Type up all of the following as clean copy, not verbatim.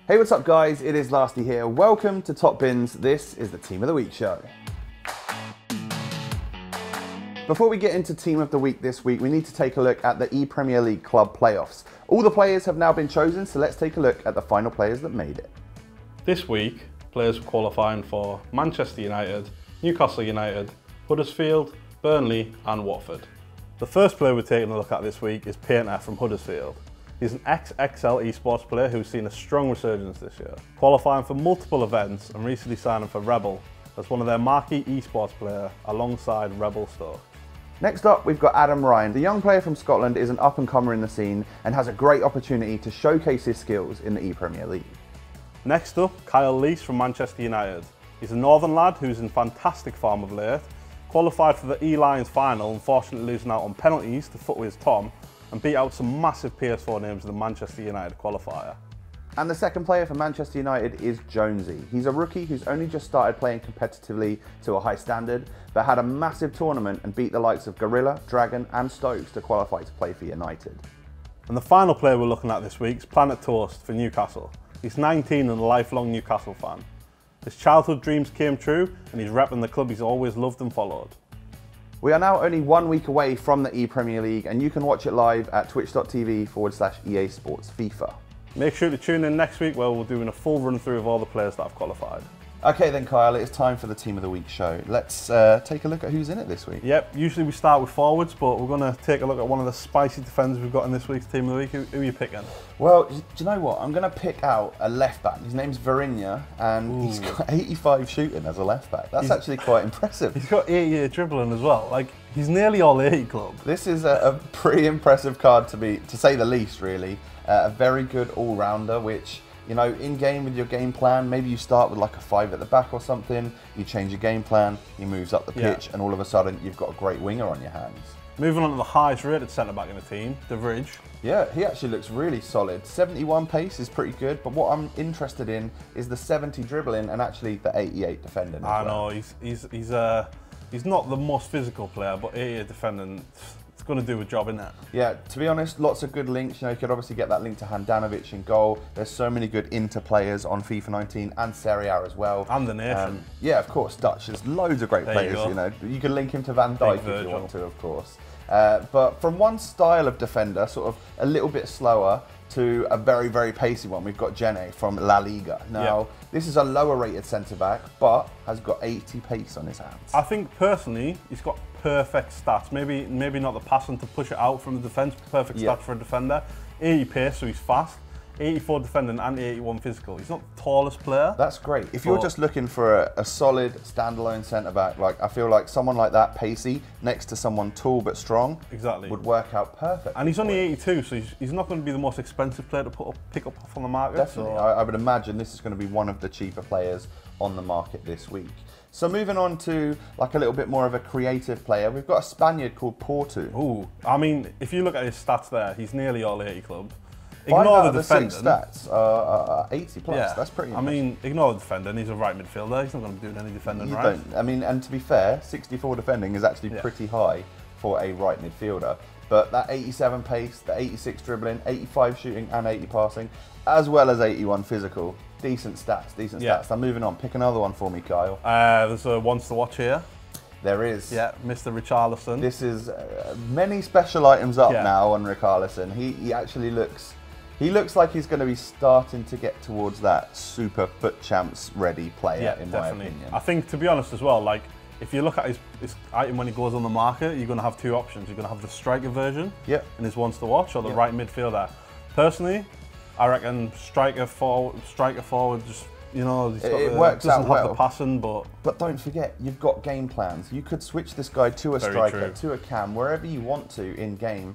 Hey, what's up guys? It is Lasty here. Welcome to Top Bins. This is the Team of the Week show. Before we get into Team of the Week this week, we need to take a look at the ePremier League club playoffs. All the players have now been chosen, so let's take a look at the final players that made it. This week, players were qualifying for Manchester United, Newcastle United, Huddersfield, Burnley and Watford. The first player we're taking a look at this week is Painter from Huddersfield. He's an ex-XL esports player who's seen a strong resurgence this year, qualifying for multiple events and recently signing for Rebel as one of their marquee esports player alongside Rebel Stoke. Next up, we've got Adam Ryan. The young player from Scotland is an up-and-comer in the scene and has a great opportunity to showcase his skills in the ePremier League. Next up, Kyle Lees from Manchester United. He's a northern lad who's in fantastic form of late, qualified for the E-Lions final, unfortunately losing out on penalties to Footwiz Tom, and beat out some massive PS4 names in the Manchester United qualifier. And the second player for Manchester United is Jonesy. He's a rookie who's only just started playing competitively to a high standard, but had a massive tournament and beat the likes of Gorilla, Dragon and Stokes to qualify to play for United. And the final player we're looking at this week is Planet Toast for Newcastle. He's 19 and a lifelong Newcastle fan. His childhood dreams came true and he's repping the club he's always loved and followed. We are now only 1 week away from the ePremier League and you can watch it live at twitch.tv/EA Sports FIFA. Make sure to tune in next week where we're doing a full run through of all the players that have qualified. Okay then Kyle, it's time for the Team of the Week show. Let's take a look at who's in it this week. Yep, usually we start with forwards, but we're going to take a look at one of the spicy defenders we've got in this week's Team of the Week. Who are you picking? Well, do you know what? I'm going to pick out a left back. His name's Varinia and he's got 85 shooting as a left back. That's actually quite impressive. He's got 80 dribbling as well. Like, he's nearly all 80 club. This is a pretty impressive card to say the least, really. A very good all-rounder, which, you know, in game with your game plan, maybe you start with like a 5 at the back or something, you change your game plan, he moves up the pitch, and all of a sudden you've got a great winger on your hands. Moving on to the highest rated centre-back in the team, De Vrij. Yeah, he actually looks really solid. 71 pace is pretty good, but what I'm interested in is the 70 dribbling and actually the 88 defending. I know, he's not the most physical player, but 88 defending, it's going to do a job, isn't it? Yeah, to be honest, lots of good links. You know, you could obviously get that link to Handanovic in goal. There's so many good Inter players on FIFA 19 and Serie A as well. And the nation. Yeah, of course, Dutch. There's loads of great players, you know. You can link him to Van Dijk if you want to, of course. But from one style of defender, sort of a little bit slower, to a very, very pacey one, we've got Jene from La Liga. Now, this is a lower rated centre-back, but has got 80 pace on his hands. I think, personally, he's got perfect stats. Maybe not the passing to push it out from the defence, perfect stats for a defender. 80 pace, so he's fast. 84 defending and 81 physical. He's not the tallest player. That's great. If you're just looking for a solid standalone centre-back, like I feel like someone like that, pacey, next to someone tall but strong, would work out perfect. And he's only 82, so he's not going to be the most expensive player to pick up off on the market. Definitely. So I would imagine this is going to be one of the cheaper players on the market this week. So moving on to like a little bit more of a creative player, we've got a Spaniard called Porto. Ooh, I mean, if you look at his stats there, he's nearly all 80 club. Ignore the 6 stats are 80 plus. Yeah. That's pretty impressive. I mean, ignore the defending. He's a right midfielder. He's not going to be doing any defending, right? I mean, and to be fair, 64 defending is actually pretty high for a right midfielder. But that 87 pace, the 86 dribbling, 85 shooting and 80 passing, as well as 81 physical, decent stats, Now moving on, pick another one for me, Kyle. There's a ones to watch here. There is. Yeah, Mr. Richarlison. This is many special items up now on Richarlison. He actually looks... He looks like he's going to be starting to get towards that super foot champs ready player, in my opinion. I think, to be honest as well, like if you look at his item when he goes on the market, you're going to have 2 options. You're going to have the striker version in his ones to watch, or the right midfielder. Personally, I reckon striker forward, just, you know, it works out well. Doesn't have the passing, but don't forget, you've got game plans. You could switch this guy to a striker, to a cam, wherever you want to in game.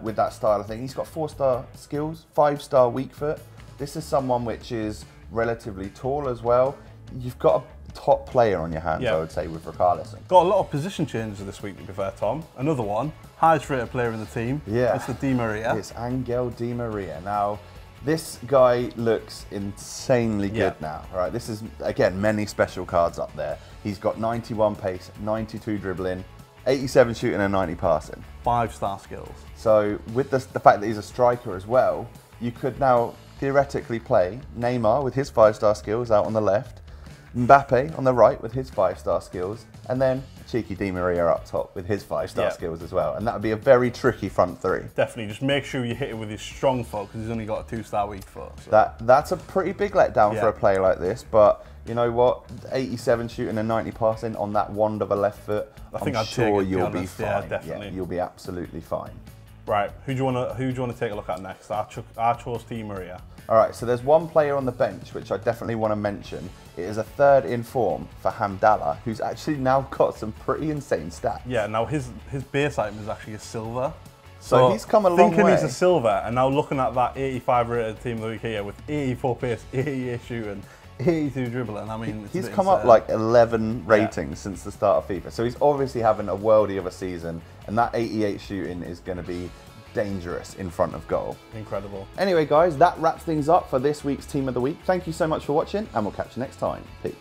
With that style of thing. He's got 4-star skills, 5-star weak foot. This is someone which is relatively tall as well. You've got a top player on your hands, I would say, with Richarlison. Got a lot of position changes this week, to be fair, Tom. Another one, highest rated player in the team. Yeah. It's the Di Maria. It's Angel Di Maria. Now, this guy looks insanely good now. Right, this is, again, many special cards up there. He's got 91 pace, 92 dribbling, 87 shooting and 90 passing. 5-star skills. So with the fact that he's a striker as well, you could now theoretically play Neymar with his 5-star skills out on the left, Mbappe on the right with his 5-star skills, and then cheeky Di Maria up top with his 5-star skills as well. And that would be a very tricky front three. Definitely, just make sure you hit it with his strong foot because he's only got a 2-star weak foot. So. That's a pretty big letdown for a player like this, but you know what? 87 shooting and 90 passing on that wand of a left foot, I'm sure you'll be fine. Yeah, definitely. Yeah, you'll be absolutely fine. Right, who do you want to take a look at next? I chose Di Maria. All right, so there's one player on the bench which I definitely want to mention. It is a third in form for Hamdallah, who's actually now got some pretty insane stats. Yeah, now his base item is actually a silver. So he's come a long way. Thinking he's a silver, and now looking at that 85 rated team of the week here with 84 pace, 88 shooting, 82 dribbling. I mean, he's come up like 11 ratings since the start of FIFA. So he's obviously having a worldie of a season, and that 88 shooting is going to be dangerous in front of goal. Incredible. Anyway, guys, that wraps things up for this week's Team of the Week. Thank you so much for watching, and we'll catch you next time. Peace.